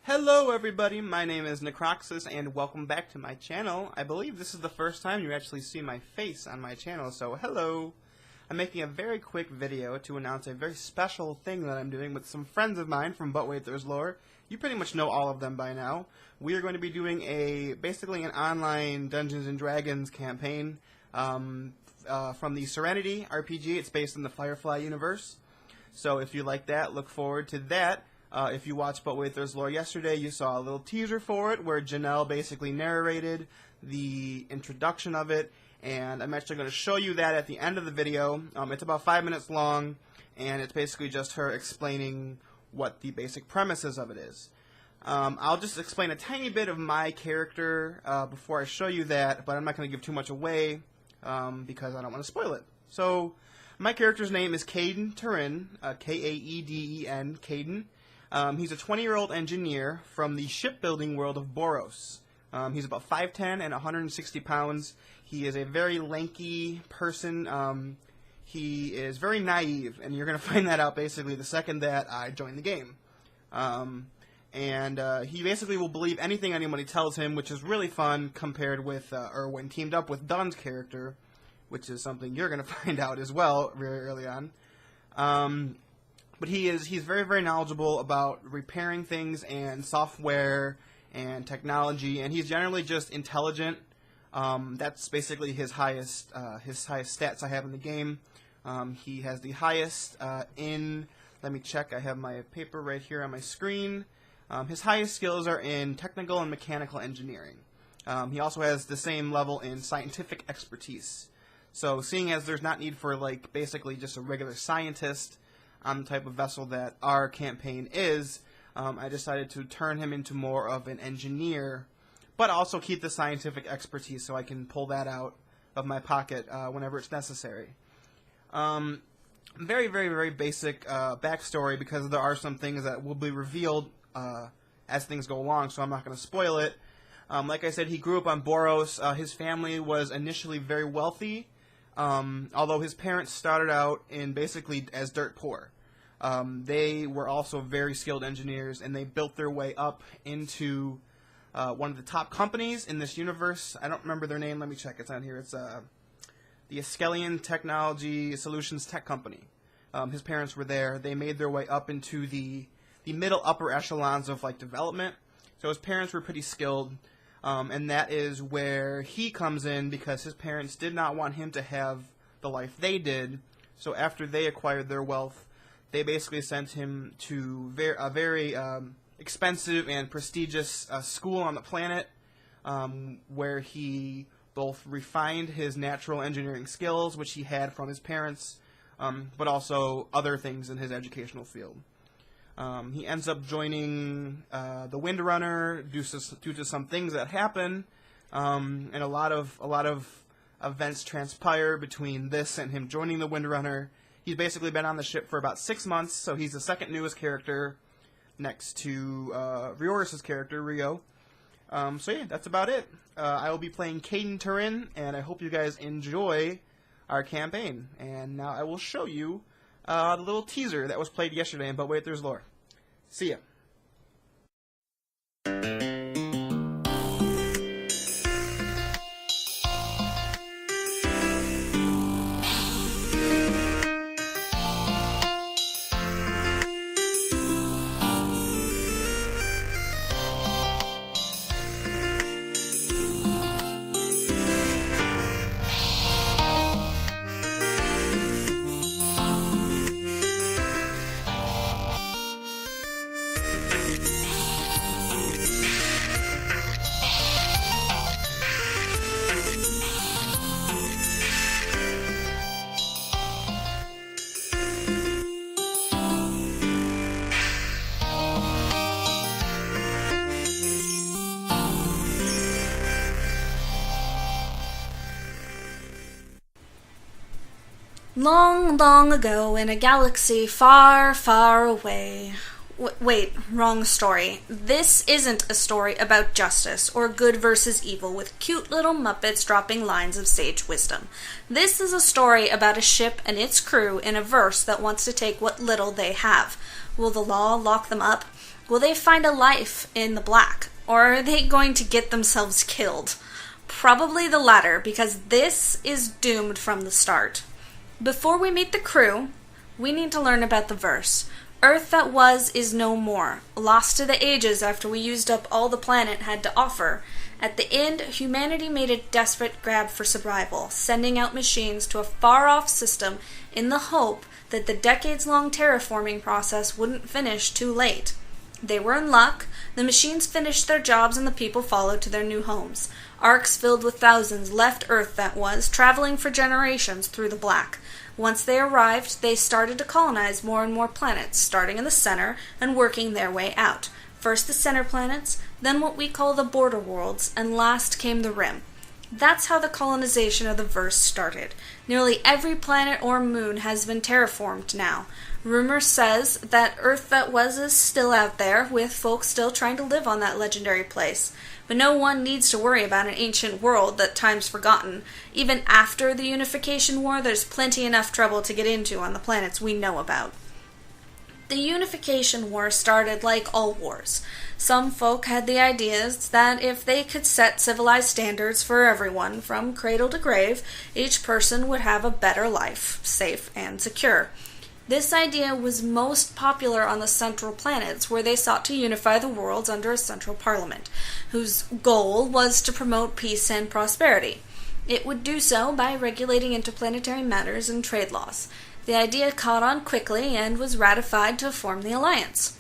Hello everybody, my name is Necroxis and welcome back to my channel. I believe this is the first time you actually see my face on my channel, so hello. I'm making a very quick video to announce a very special thing that I'm doing with some friends of mine from But Wait There's Lore. You pretty much know all of them by now. We are going to be doing basically an online Dungeons & Dragons campaign from the Serenity RPG. It's based in the Firefly universe. So if you like that, look forward to that. If you watched But Wait There's Lore yesterday, you saw a little teaser for it where Janaelle basically narrated the introduction of it, and I'm actually going to show you that at the end of the video. It's about 5 minutes long, and it's basically just her explaining what the basic premises of it is. I'll just explain a tiny bit of my character before I show you that, but I'm not going to give too much away because I don't want to spoil it. So, my character's name is Kaeden Turin, K-A-E-D-E-N, Kaeden. He's a 20-year-old engineer from the shipbuilding world of Boros. He's about 5'10" and 160 pounds. He is a very lanky person. He is very naive, and you're going to find that out basically the second that I join the game. He basically will believe anything anybody tells him, which is really fun compared with, or when teamed up with Dunn's character, which is something you're going to find out as well very early on. But he's very, very knowledgeable about repairing things and software and technology, and he's generally just intelligent. That's basically his highest stats I have in the game. He has the highest let me check, I have my paper right here on my screen. His highest skills are in technical and mechanical engineering. He also has the same level in scientific expertise. So seeing as there's not need for basically just a regular scientist on the type of vessel that our campaign is, I decided to turn him into more of an engineer, but also keep the scientific expertise so I can pull that out of my pocket whenever it's necessary. Very, very, very basic backstory, because there are some things that will be revealed as things go along, so I'm not going to spoil it. Like I said, he grew up on Boros. His family was initially very wealthy, although his parents started out in basically as dirt poor. They were also very skilled engineers, and they built their way up into one of the top companies in this universe. I don't remember their name. Let me check. It's on here. It's the Askelion Technology Solutions Tech Company. His parents were there. They made their way up into the middle upper echelons of development. So his parents were pretty skilled, and that is where he comes in, because his parents did not want him to have the life they did. So after they acquired their wealth, they basically sent him to a very expensive and prestigious school on the planet, where he both refined his natural engineering skills, which he had from his parents, but also other things in his educational field. He ends up joining the Windrunner due to some things that happen, and a lot of events transpire between this and him joining the Windrunner. He's basically been on the ship for about 6 months, so he's the second newest character next to Riorus' character, Rio. So yeah, that's about it. I will be playing Kaeden Turin, and I hope you guys enjoy our campaign. And now I will show you the little teaser that was played yesterday in But Wait There's Lore. See ya. Long, long ago, in a galaxy far, far away. Wait, wrong story. This isn't a story about justice or good versus evil with cute little Muppets dropping lines of sage wisdom. This is a story about a ship and its crew in a verse that wants to take what little they have. Will the law lock them up? Will they find a life in the black? Or are they going to get themselves killed? Probably the latter, because this is doomed from the start. Before we meet the crew, we need to learn about the verse. Earth that was is no more, lost to the ages after we used up all the planet had to offer. At the end, humanity made a desperate grab for survival, sending out machines to a far-off system in the hope that the decades-long terraforming process wouldn't finish too late. They were in luck. The machines finished their jobs and the people followed to their new homes. Arcs filled with thousands left Earth that was, traveling for generations through the black. Once they arrived, they started to colonize more and more planets, starting in the center and working their way out. First the center planets, then what we call the border worlds, and last came the rim. That's how the colonization of the verse started. Nearly every planet or moon has been terraformed now. Rumor says that Earth that was is still out there, with folks still trying to live on that legendary place. But no one needs to worry about an ancient world that time's forgotten. Even after the Unification War, there's plenty enough trouble to get into on the planets we know about. The Unification War started like all wars. Some folk had the ideas that if they could set civilized standards for everyone, from cradle to grave, each person would have a better life, safe and secure. This idea was most popular on the central planets, where they sought to unify the worlds under a central parliament, whose goal was to promote peace and prosperity. It would do so by regulating interplanetary matters and trade laws. The idea caught on quickly and was ratified to form the alliance.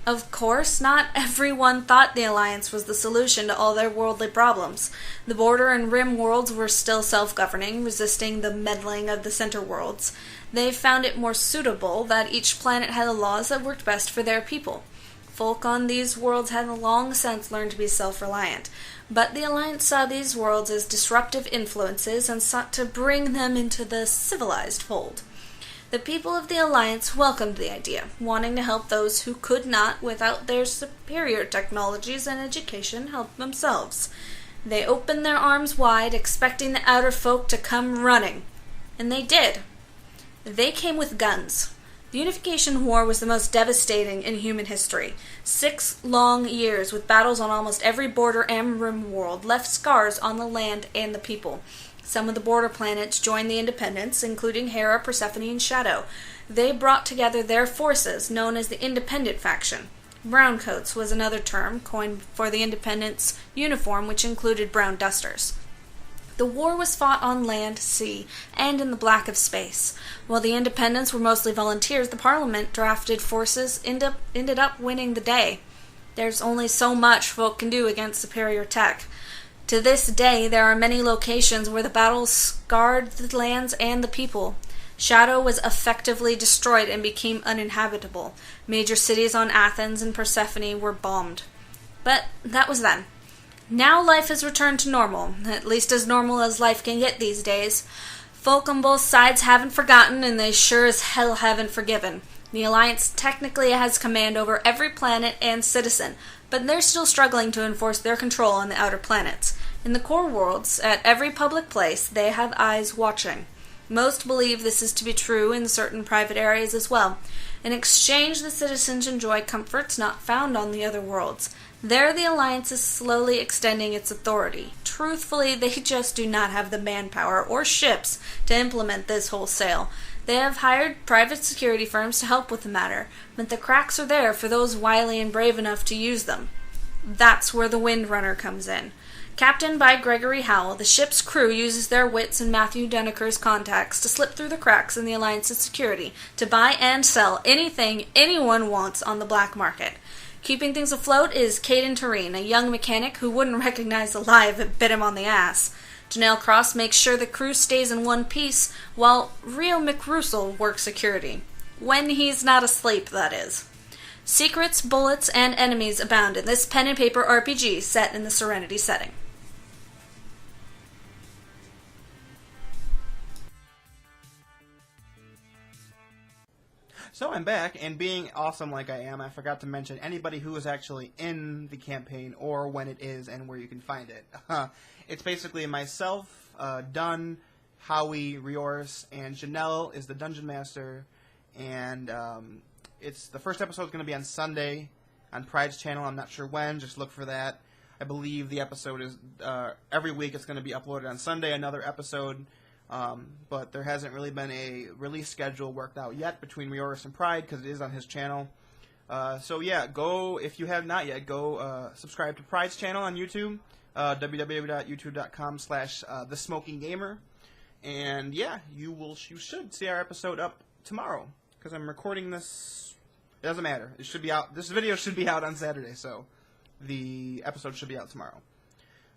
Of course, not everyone thought the alliance was the solution to all their worldly problems. The border and rim worlds were still self-governing, resisting the meddling of the center worlds. They found it more suitable that each planet had the laws that worked best for their people. Folk on these worlds had long since learned to be self-reliant, but the Alliance saw these worlds as disruptive influences and sought to bring them into the civilized fold. The people of the Alliance welcomed the idea, wanting to help those who could not, without their superior technologies and education, help themselves. They opened their arms wide, expecting the outer folk to come running. And they did. They came with guns. The Unification War was the most devastating in human history. 6 long years with battles on almost every border and rim world left scars on the land and the people. Some of the border planets joined the Independents, including Hera, Persephone, and Shadow. They brought together their forces, known as the Independent Faction. Browncoats was another term coined for the Independents' uniform, which included brown dusters. The war was fought on land, sea, and in the black of space. While the Independents were mostly volunteers, the Parliament drafted forces ended up winning the day. There's only so much folk can do against superior tech. To this day, there are many locations where the battles scarred the lands and the people. Shadow was effectively destroyed and became uninhabitable. Major cities on Athens and Persephone were bombed. But that was then. Now life has returned to normal, at least as normal as life can get these days. Folk on both sides haven't forgotten, and they sure as hell haven't forgiven. The Alliance technically has command over every planet and citizen, but they're still struggling to enforce their control on the outer planets. In the core worlds, at every public place, they have eyes watching. Most believe this is to be true in certain private areas as well. In exchange, the citizens enjoy comforts not found on the other worlds. There, the Alliance is slowly extending its authority. Truthfully, they just do not have the manpower or ships to implement this wholesale. They have hired private security firms to help with the matter, but the cracks are there for those wily and brave enough to use them. That's where the Windrunner comes in. Captained by Gregory Howell, the ship's crew uses their wits and Matthew Denneker's contacts to slip through the cracks in the Alliance's security to buy and sell anything anyone wants on the black market. Keeping things afloat is Caden Tureen, a young mechanic who wouldn't recognize a lie if it bit him on the ass. Janaelle Cross makes sure the crew stays in one piece, while Rio McRussell works security. When he's not asleep, that is. Secrets, bullets, and enemies abound in this pen and paper RPG set in the Serenity setting. So I'm back, and being awesome like I am, I forgot to mention anybody who is actually in the campaign, or when it is, and where you can find it. It's basically myself, Dunn, Howie, Riorus, and Janaelle is the Dungeon Master, and it's the first episode is going to be on Sunday, on Pride's channel. I'm not sure when. Just look for that. I believe the episode is every week. It's going to be uploaded on Sunday. Another episode, but there hasn't really been a release schedule worked out yet between Riorus and Pride because it is on his channel. So yeah, go if you have not yet. Go subscribe to Pride's channel on YouTube. www.youtube.com/thesmokinggamer. And yeah, you should see our episode up tomorrow because I'm recording this. It doesn't matter. It should be out. This video should be out on Saturday, so the episode should be out tomorrow.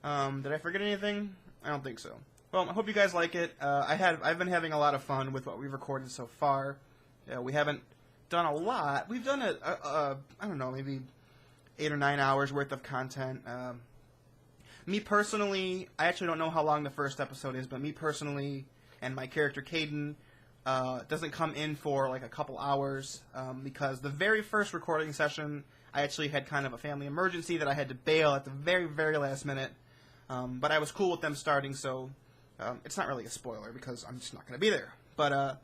Did I forget anything? I don't think so. Well, I hope you guys like it. I've been having a lot of fun with what we've recorded so far. We haven't done a lot. We've done I don't know, maybe 8 or 9 hours worth of content. Me personally, I actually don't know how long the first episode is, but me personally and my character Caden doesn't come in for like a couple hours because the very first recording session, I actually had kind of a family emergency that I had to bail at the very, very last minute. But I was cool with them starting, so it's not really a spoiler because I'm just not going to be there. But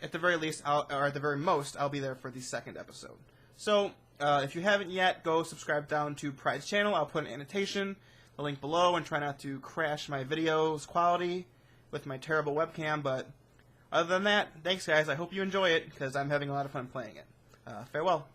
at the very least, or at the very most, I'll be there for the second episode. So if you haven't yet, go subscribe down to Pride's channel. I'll put an annotation, the link below, and try not to crash my video's quality with my terrible webcam. But other than that, thanks guys. I hope you enjoy it because I'm having a lot of fun playing it. Farewell.